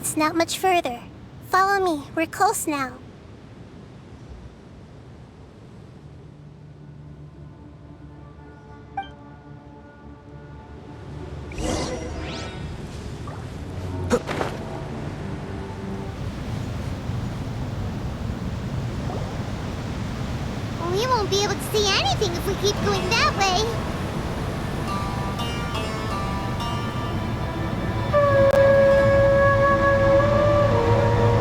It's not much further. Follow me, we're close now. We won't be able to see anything if we keep going that way.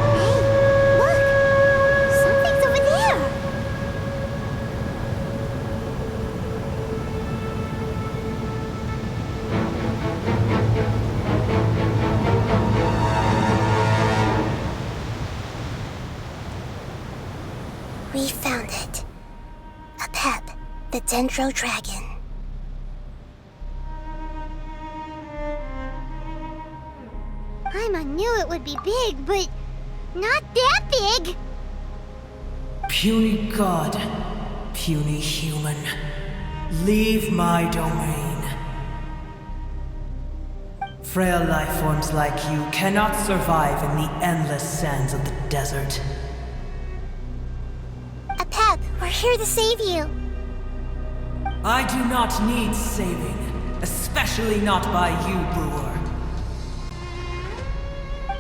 Hey, look! Something's over there! We found it. A pep, the Dendro-Drache. I knew it would be big, but not that big! Puny god, puny human, leave my domain. Frail life forms like you cannot survive in the endless sands of the desert. A pep, we're here to save you. I do not need saving, especially not by you, brewer.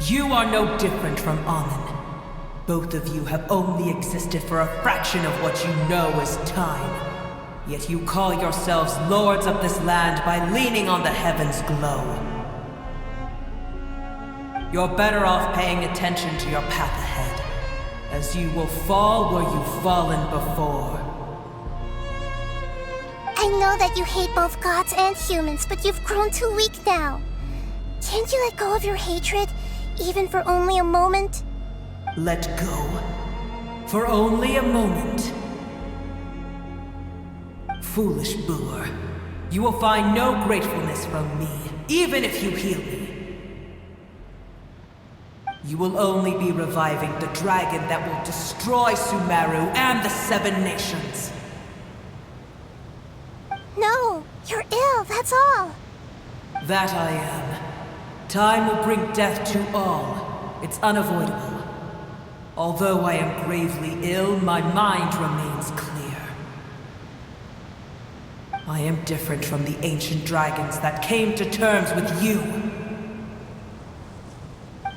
You are no different from Amen. Both of you have only existed for a fraction of what you know as time. Yet you call yourselves lords of this land by leaning on the heavens' glow. You're better off paying attention to your path ahead, as you will fall where you've fallen before. I know that you hate both gods and humans, but you've grown too weak now. Can't you let go of your hatred, even for only a moment? Let go. For only a moment. Foolish boor. You will find no gratefulness from me, even if you heal me. You will only be reviving the dragon that will destroy Sumeru and the 7 nations. No, you're ill, that's all. That I am. Time will bring death to all. It's unavoidable. Although I am gravely ill, my mind remains clear. I am different from the ancient dragons that came to terms with you.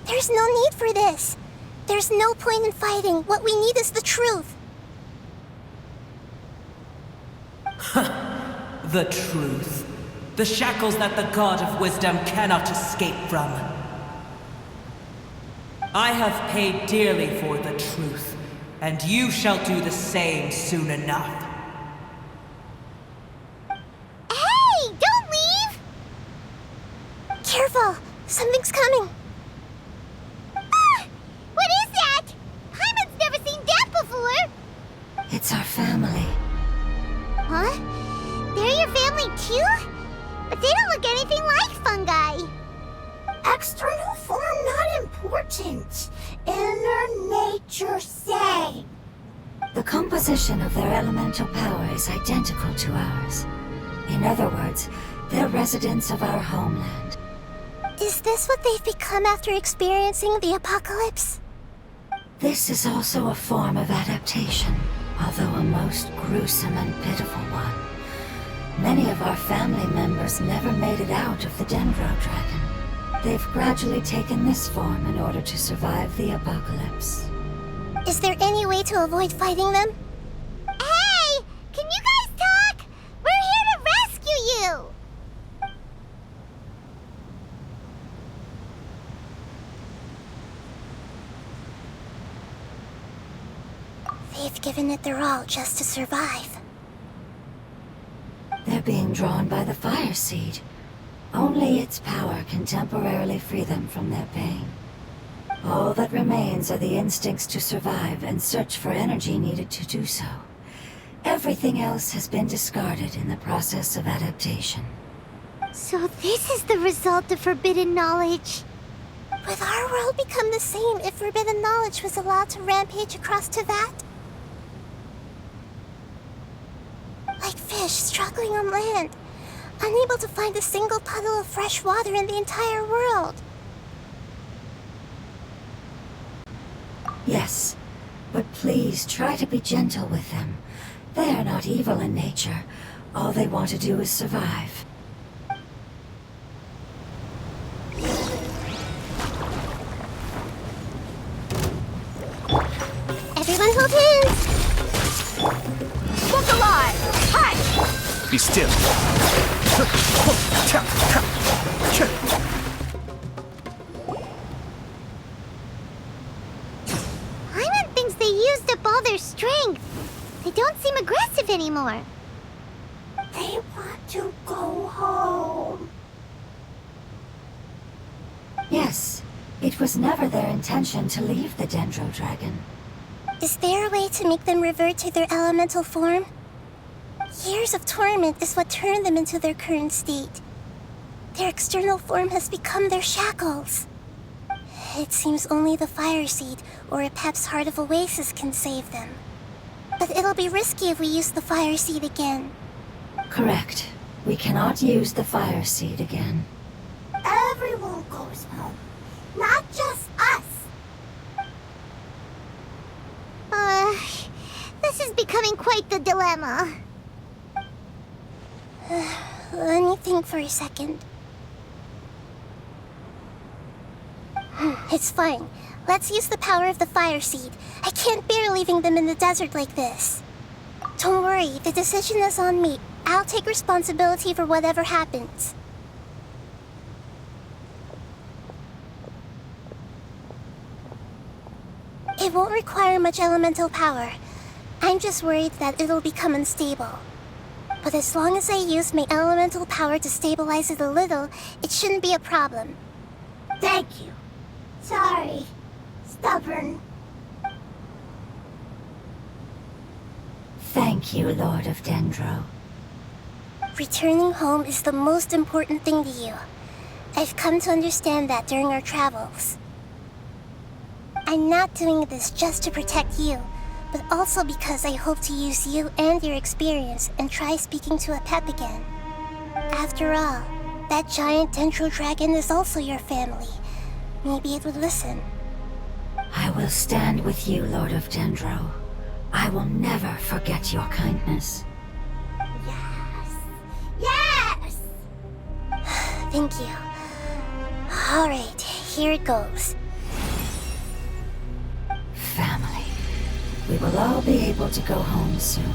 There's no need for this. There's no point in fighting. What we need is the truth. The truth. The shackles that the God of Wisdom cannot escape from. I have paid dearly for the truth, and you shall do the same soon enough. Hey, don't leave! Careful, something's coming. Ah! What is that? Hyman's never seen that before! It's our family. Huh? They're your family too? But they don't look anything like fungi. External form not important. Inner nature same. The composition of their elemental power is identical to ours. In other words, they're residents of our homeland. Is this what they've become after experiencing the apocalypse? This is also a form of adaptation, although a most gruesome and pitiful one. Many of our family members never made it out of the Dendro-Drache. They've gradually taken this form in order to survive the apocalypse. Is there any way to avoid fighting them? Hey! Can you guys talk? We're here to rescue you! They've given it their all just to survive. They're being drawn by the fire seed. Only its power can temporarily free them from their pain. All that remains are the instincts to survive and search for energy needed to do so. Everything else has been discarded in the process of adaptation. So this is the result of forbidden knowledge. Would our world become the same if forbidden knowledge was allowed to rampage across Teyvat? Like fish struggling on land, unable to find a single puddle of fresh water in the entire world. Yes, but please try to be gentle with them. They are not evil in nature. All they want to do is survive. Everyone hold hands! Look alive! Hi! Be still. Paimon thinks they used up all their strength. They don't seem aggressive anymore. They want to go home. Yes, it was never their intention to leave the Dendro-Dragon. Is there a way to make them revert to their elemental form? Years of torment is what turned them into their current state. Their external form has become their shackles. It seems only the Fire Seed or Epep's Heart of Oasis can save them. But it'll be risky if we use the Fire Seed again. Correct. We cannot use the Fire Seed again. Everyone goes home, not just us. This is becoming quite the dilemma. Let me think for a second. It's fine. Let's use the power of the Fire Seed. I can't bear leaving them in the desert like this. Don't worry, the decision is on me. I'll take responsibility for whatever happens. It won't require much elemental power. I'm just worried that it'll become unstable. But as long as I use my elemental power to stabilize it a little, it shouldn't be a problem. Thank you. Sorry. Stubborn. Thank you, Lord of Dendro. Returning home is the most important thing to you. I've come to understand that during our travels. I'm not doing this just to protect you, but also because I hope to use you and your experience and try speaking to Epep again. After all, that giant Dendro-Dragon is also your family. Maybe it would listen. I will stand with you, Lord of Dendro. I will never forget your kindness. Yes. Yes! Thank you. Alright, here it goes. Family. We will all be able to go home soon.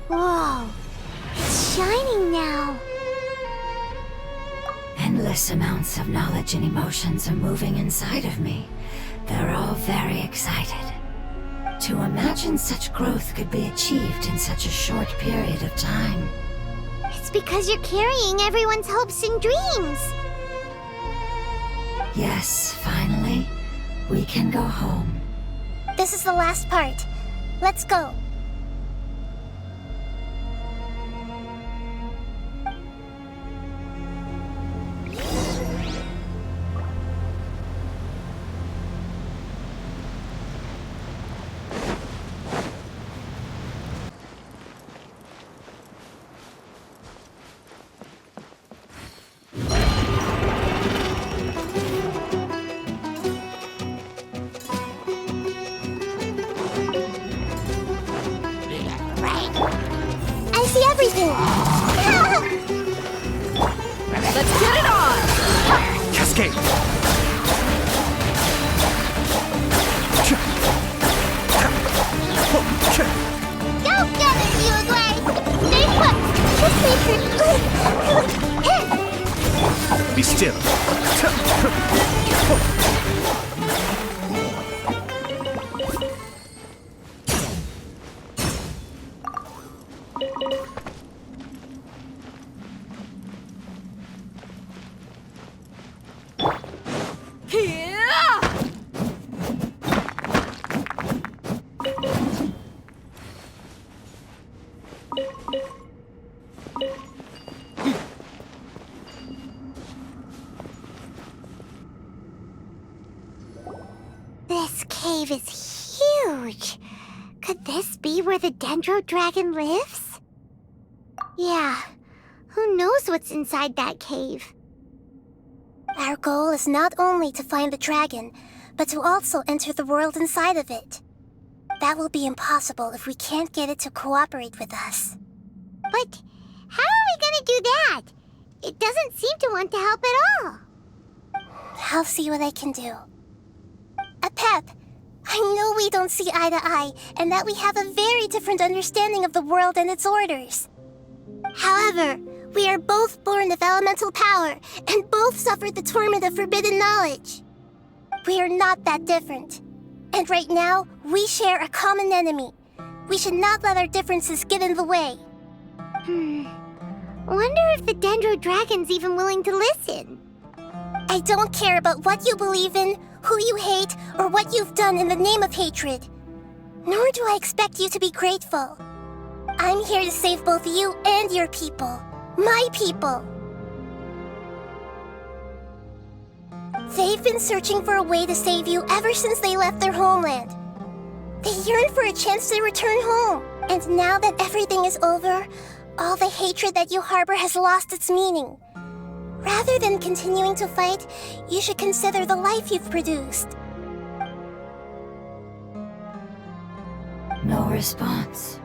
Whoa, it's shining now. Endless amounts of knowledge and emotions are moving inside of me. They're all very excited. To imagine such growth could be achieved in such a short period of time. It's because you're carrying everyone's hopes and dreams. Yes, finally, we can go home. This is the last part. Let's go. I see everything. Let's get it on! Cascade! Go get it, you guys! Stay put! Be still. This cave is huge. Could this be where the Dendro-Dragon lives? Yeah, Who knows what's inside that cave? Our goal is not only to find the dragon, but to also enter the world inside of it. That will be impossible if we can't get it to cooperate with us. But how are we gonna do that? It doesn't seem to want to help at all. I'll see what I can do. Pep, I know we don't see eye to eye, and that we have a very different understanding of the world and its orders. However, we are both born of elemental power, and both suffered the torment of forbidden knowledge. We are not that different. And right now, we share a common enemy. We should not let our differences get in the way. Wonder if the Dendro-Dragon's even willing to listen. I don't care about what you believe in, who you hate, or what you've done in the name of hatred. Nor do I expect you to be grateful. I'm here to save both you and your people. My people. They've been searching for a way to save you ever since they left their homeland. They yearn for a chance to return home. And now that everything is over, all the hatred that you harbor has lost its meaning. Rather than continuing to fight, you should consider the life you've produced. No response.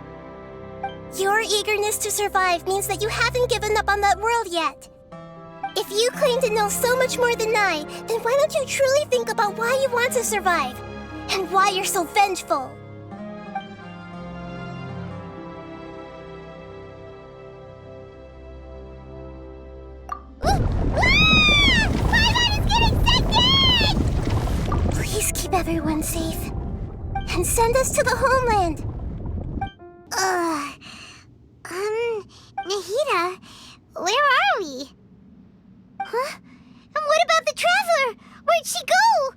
Your eagerness to survive means that you haven't given up on that world yet. If you claim to know so much more than I, then why don't you truly think about why you want to survive? And why you're so vengeful? Please keep everyone safe. And send us to the homeland. Nahida, where are we? Huh? And what about the traveler? Where'd she go?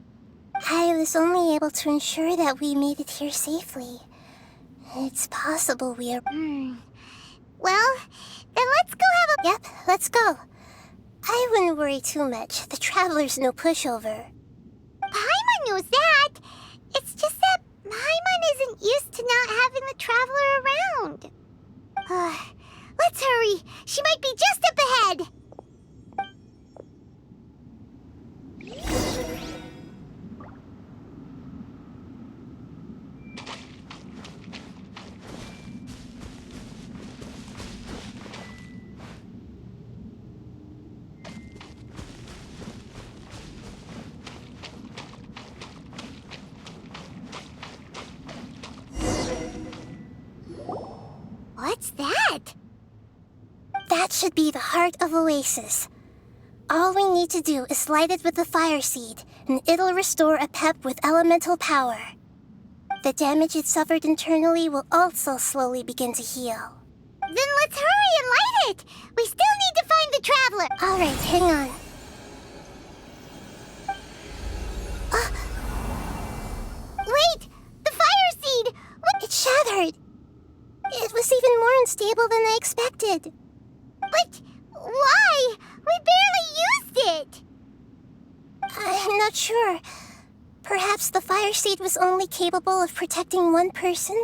I was only able to ensure that we made it here safely. It's possible we are... Well, then let's go have a... Yep, let's go. I wouldn't worry too much. The traveler's no pushover. Paimon knows that. It's just that Paimon isn't used to not having the traveler around. Let's hurry. She might be just up ahead. What's that? That should be the heart of Oasis. All we need to do is light it with the fire seed, and it'll restore a pep with elemental power. The damage it suffered internally will also slowly begin to heal. Then let's hurry and light it! We still need to find the traveler! Alright, hang on. Wait! The fire seed! What? It shattered! It was even more unstable than I expected. But why? We barely used it! I'm not sure. Perhaps the fire seed was only capable of protecting one person?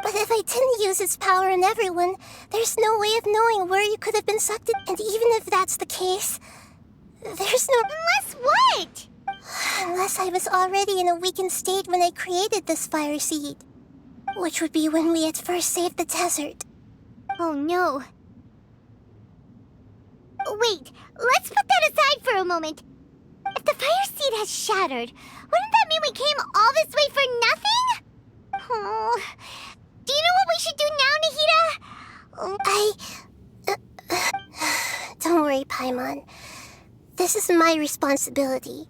But if I didn't use its power on everyone, there's no way of knowing where you could have been sucked in. And even if that's the case, there's no... Unless what? Unless I was already in a weakened state when I created this fire seed. Which would be when we had first saved the desert. Oh no. Wait, let's put that aside for a moment. If the fire seed has shattered, wouldn't that mean we came all this way for nothing? Oh, do you know what we should do now, Nahida? Don't worry, Paimon. This is my responsibility.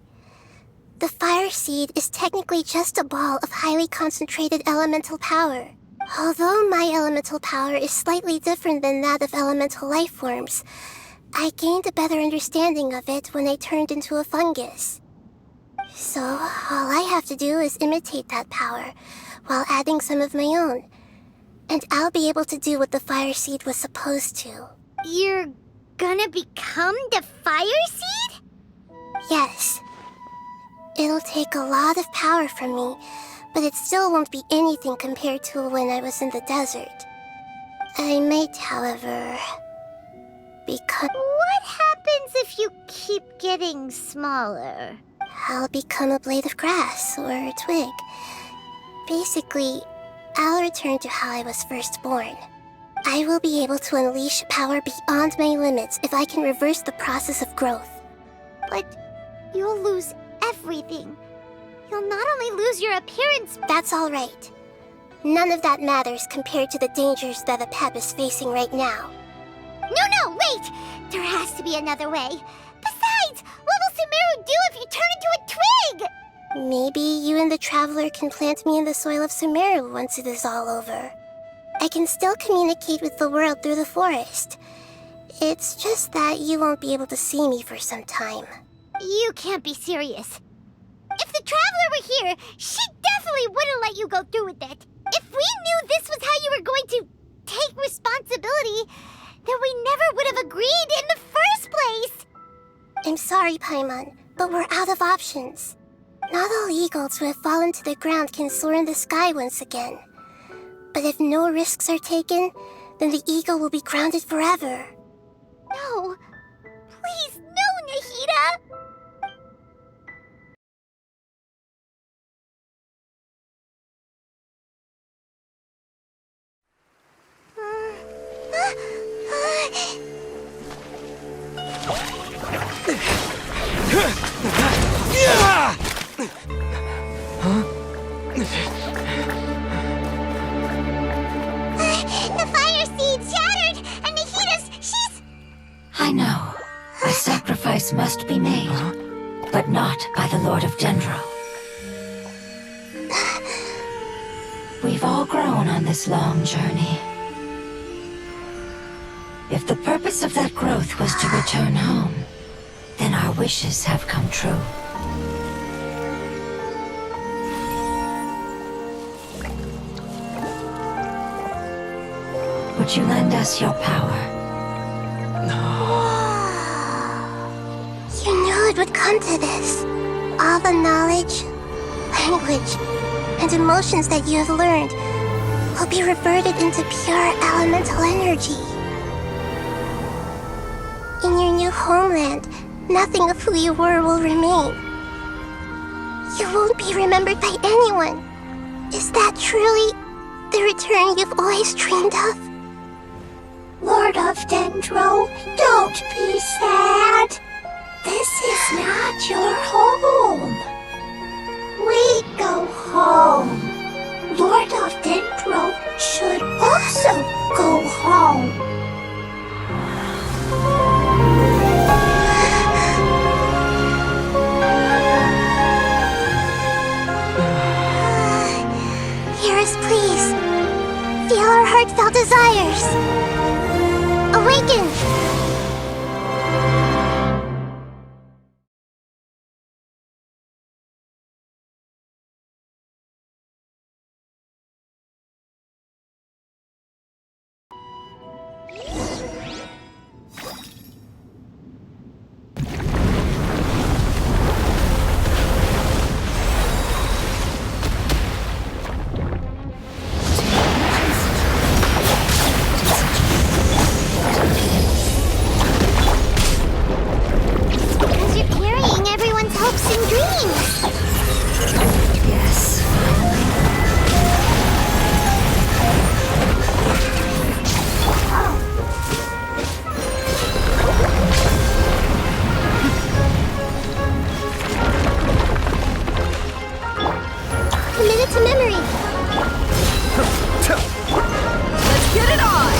The fire seed is technically just a ball of highly concentrated elemental power. Although my elemental power is slightly different than that of elemental life forms, I gained a better understanding of it when I turned into a fungus. So, all I have to do is imitate that power, while adding some of my own. And I'll be able to do what the fire seed was supposed to. You're gonna become the fire seed? Yes. It'll take a lot of power from me, but it still won't be anything compared to when I was in the desert. I might, however, What happens if you keep getting smaller? I'll become a blade of grass or a twig. Basically, I'll return to how I was first born. I will be able to unleash power beyond my limits if I can reverse the process of growth. But you'll lose everything. You'll not only lose your appearance, That's all right. None of that matters compared to the dangers that the Pep is facing right now. No, wait! There has to be another way. Besides, what will Sumeru do if you turn into a twig? Maybe you and the Traveler can plant me in the soil of Sumeru once it is all over. I can still communicate with the world through the forest. It's just that you won't be able to see me for some time. You can't be serious. If the Traveler were here, she definitely wouldn't let you go through with it. If we knew this was how you were going to take responsibility, then we never would have agreed in the first place! I'm sorry, Paimon, but we're out of options. Not all eagles who have fallen to the ground can soar in the sky once again. But if no risks are taken, then the eagle will be grounded forever. No. Please, no, Nahida! The fire seed shattered, and she's... I know. A sacrifice must be made, but not by the Lord of Dendro. We've all grown on this long journey. If the purpose of that growth was to return home, then our wishes have come true. Would you lend us your power? You knew it would come to this. All the knowledge, language, and emotions that you have learned will be reverted into pure elemental energy. In your new homeland, nothing of who you were will remain. You won't be remembered by anyone. Is that truly the return you've always dreamed of? Lord of Dendro, don't be sad. This is not your home. We go home. Lord of Dendro should also go home. Hear us, please. Feel our heartfelt desires. Awaken! Because you're carrying everyone's hopes and dreams. Yes, Commit it to memory. Let's get it on!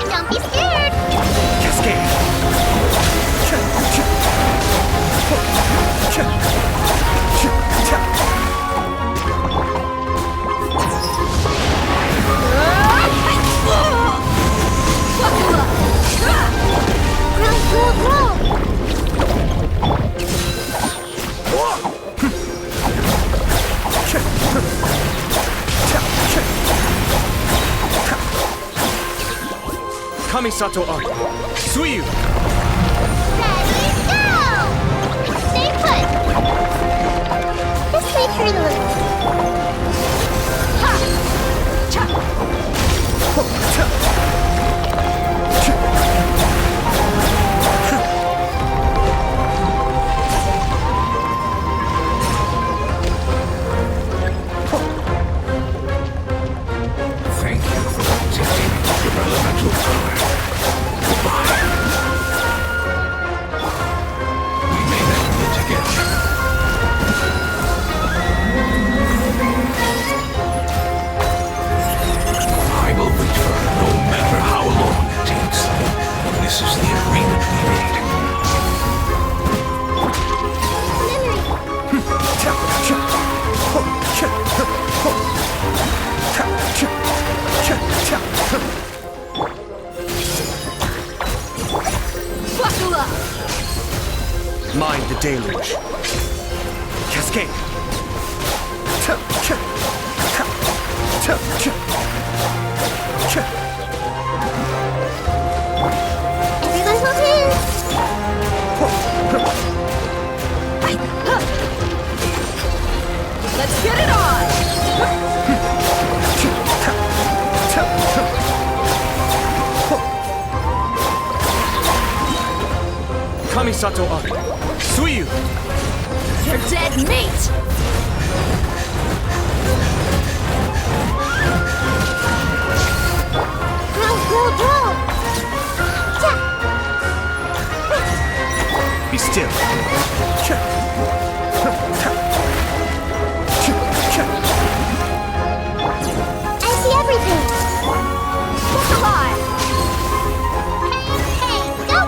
Don't be scared. Cascade! Kamisato Art. Suyu! Ready, go! Stay put. This might hurt a little. Ha! Cha! deluge. Cascade. Everyone hold hands. Let's get it on! Kamisato up. Suyu. You're dead meat! Roll. Be still. I see everything. Look alive! Hey, go!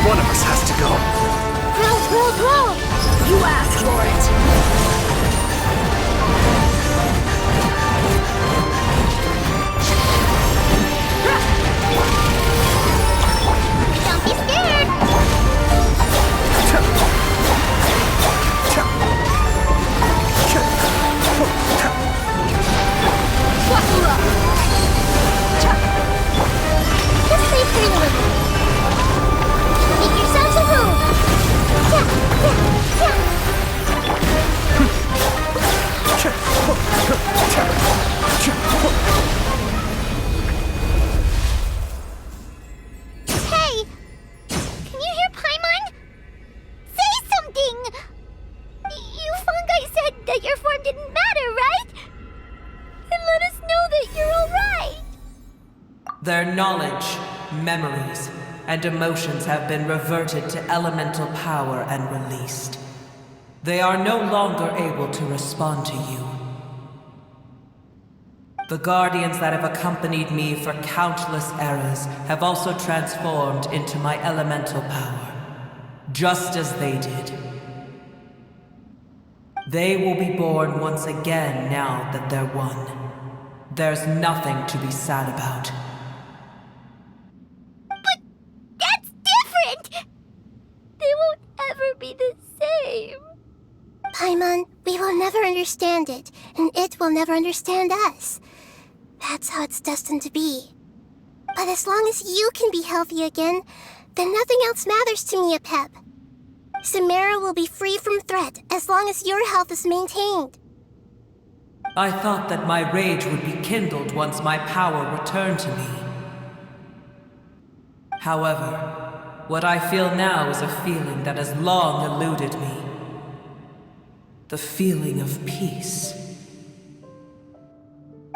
One of us has to go. Roll! You asked for it! Don't be scared! Buckle up! Just stay free a little. Make yourselves a room. Hey! Can you hear Paimon? Say something! You fungi said that your form didn't matter, right? And let us know that you're alright! Their knowledge, memories, and emotions have been reverted to elemental power and released. They are no longer able to respond to you. The guardians that have accompanied me for countless eras have also transformed into my elemental power, just as they did. They will be born once again now that they're one. There's nothing to be sad about. That's different! They won't ever be the same. Paimon, we will never understand it, and it will never understand us. That's how it's destined to be. But as long as you can be healthy again, then nothing else matters to me, Apep. Sumeru will be free from threat as long as your health is maintained. I thought that my rage would be kindled once my power returned to me. However, what I feel now is a feeling that has long eluded me. The feeling of peace.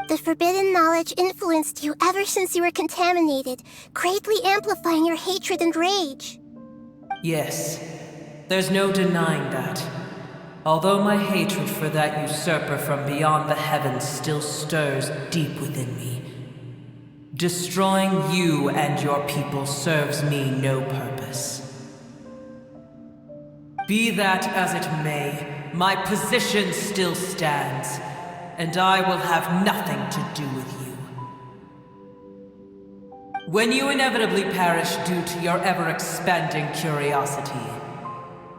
The forbidden knowledge influenced you ever since you were contaminated, greatly amplifying your hatred and rage. Yes, there's no denying that. Although my hatred for that usurper from beyond the heavens still stirs deep within me, destroying you and your people serves me no purpose. Be that as it may, my position still stands, and I will have nothing to do with you. When you inevitably perish due to your ever-expanding curiosity,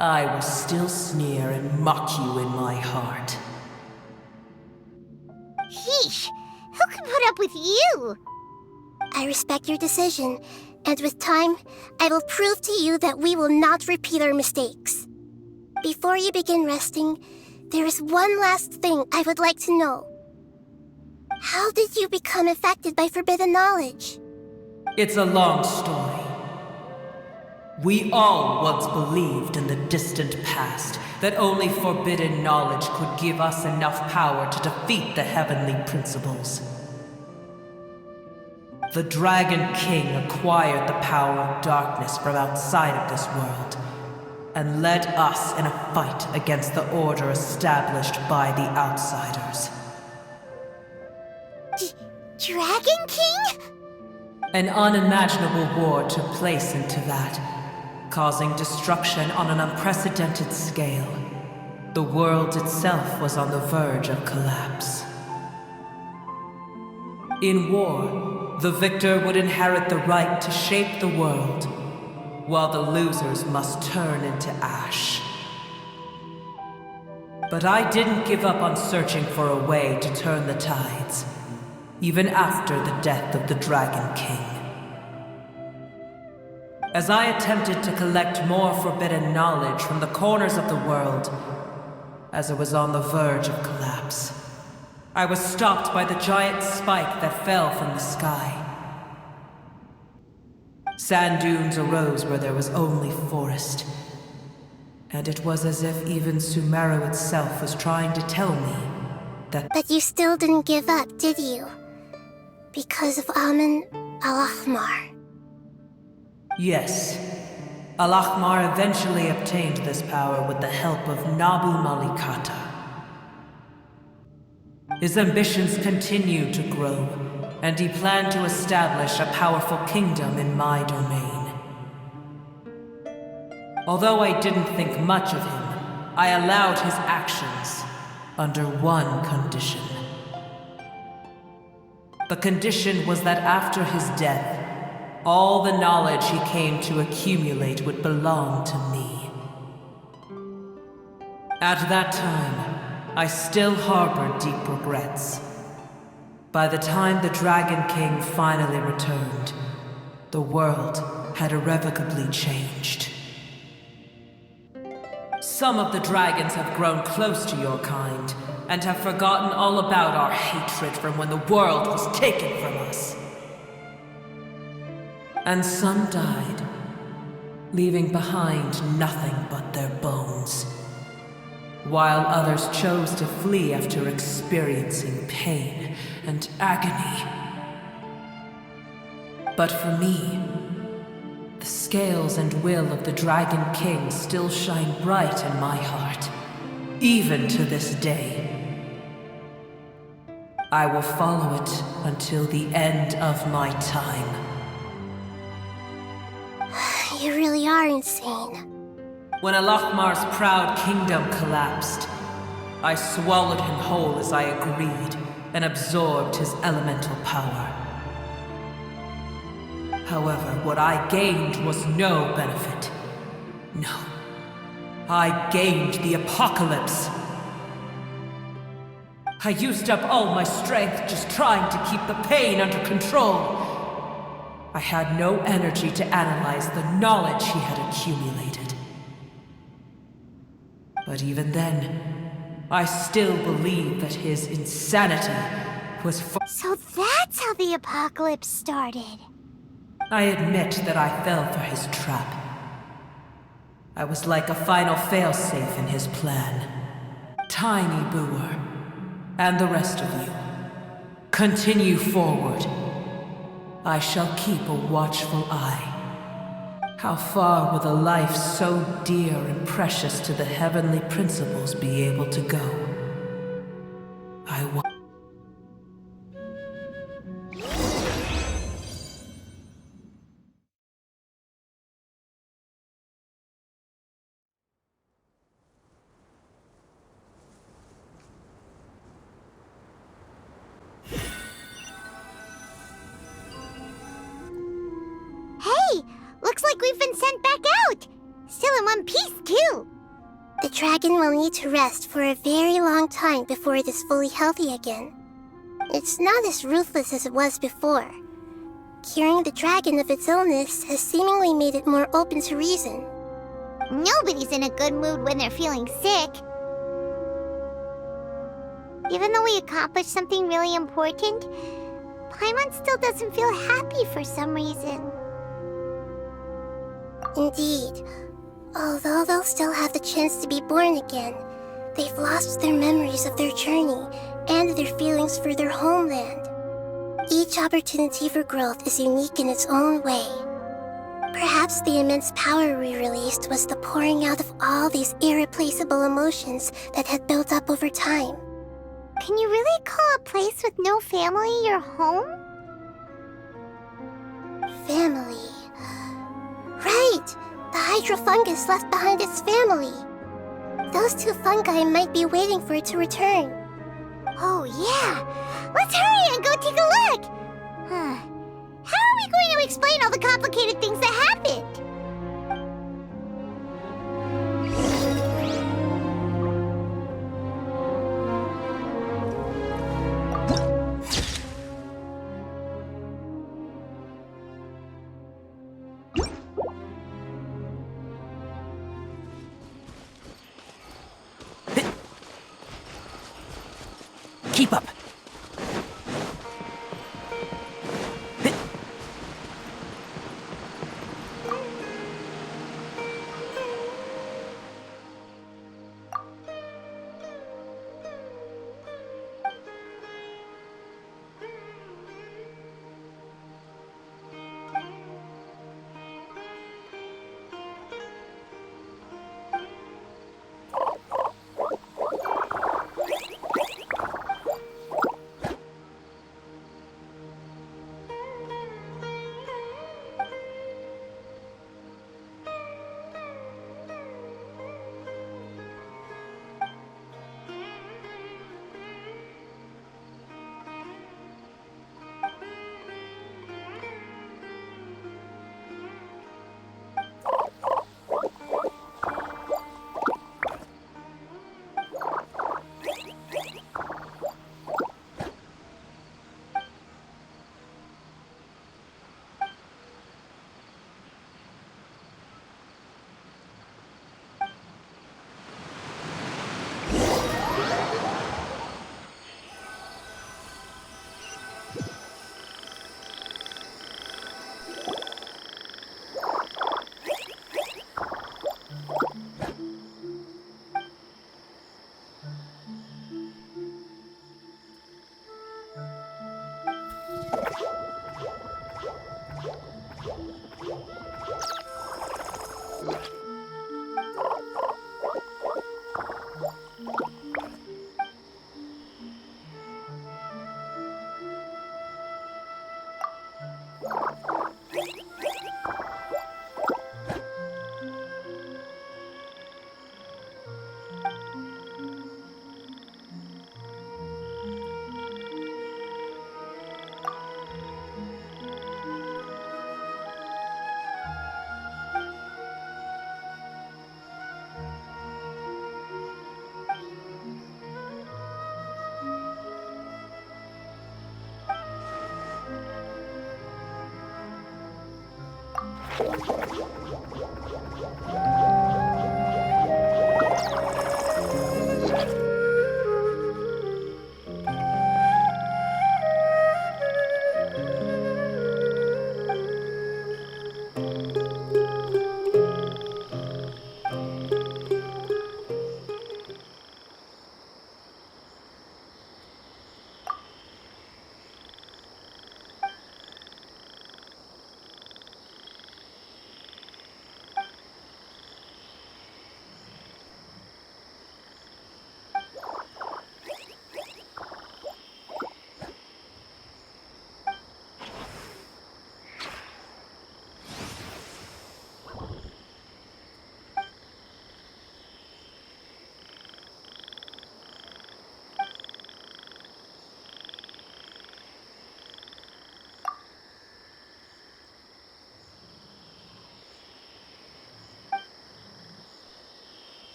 I will still sneer and mock you in my heart. Heesh! Who can put up with you? I respect your decision, and with time, I will prove to you that we will not repeat our mistakes. Before you begin resting, there is one last thing I would like to know. How did you become affected by forbidden knowledge? It's a long story. We all once believed in the distant past that only forbidden knowledge could give us enough power to defeat the heavenly principles. The Dragon King acquired the power of darkness from outside of this world and led us in a fight against the order established by the outsiders. Dragon King? An unimaginable war took place into that, causing destruction on an unprecedented scale. The world itself was on the verge of collapse. In war, the victor would inherit the right to shape the world, while the losers must turn into ash. But I didn't give up on searching for a way to turn the tides, even after the death of the Dragon King. As I attempted to collect more forbidden knowledge from the corners of the world, as it was on the verge of collapse, I was stopped by the giant spike that fell from the sky. Sand dunes arose where there was only forest, and it was as if even Sumeru itself was trying to tell me that— But you still didn't give up, did you? Because of Amen Al-Ahmar. Yes, Al-Ahmar eventually obtained this power with the help of Nabu Malikata. His ambitions continued to grow, and he planned to establish a powerful kingdom in my domain. Although I didn't think much of him, I allowed his actions under one condition. The condition was that after his death, all the knowledge he came to accumulate would belong to me. At that time, I still harbored deep regrets. By the time the Dragon King finally returned, the world had irrevocably changed. Some of the dragons have grown close to your kind, and have forgotten all about our hatred from when the world was taken from us. And some died, leaving behind nothing but their bones, while others chose to flee after experiencing pain and agony. But for me, the scales and will of the Dragon King still shine bright in my heart, even to this day. I will follow it until the end of my time. You really are insane. When Al-Ahmar's proud kingdom collapsed, I swallowed him whole as I agreed, and absorbed his elemental power. However, what I gained was no benefit. No. I gained the apocalypse. I used up all my strength just trying to keep the pain under control. I had no energy to analyze the knowledge he had accumulated. But even then, I still believed that his insanity was So that's how the apocalypse started. I admit that I fell for his trap. I was like a final failsafe in his plan. Tiny Booer, and the rest of you, continue forward. I shall keep a watchful eye. How far will a life so dear and precious to the heavenly principles be able to go? I want. Hey, looks like we've been sent back out. Still in one piece, too. The dragon will need to rest for a very long time before it is fully healthy again. It's not as ruthless as it was before, Curing the dragon of its illness has seemingly made it more open to reason. Nobody's in a good mood when they're feeling sick. Even though we accomplished something really important, Paimon still doesn't feel happy for some reason. Indeed. Although they'll still have the chance to be born again, they've lost their memories of their journey and their feelings for their homeland. Each opportunity for growth is unique in its own way. Perhaps the immense power we released was the pouring out of all these irreplaceable emotions that had built up over time. Can you really call a place with no family your home? Family. Right! The hydrofungus left behind its family. Those two fungi might be waiting for it to return. Oh yeah! Let's hurry and go take a look! How are we going to explain all the complicated things that happened? Keep up.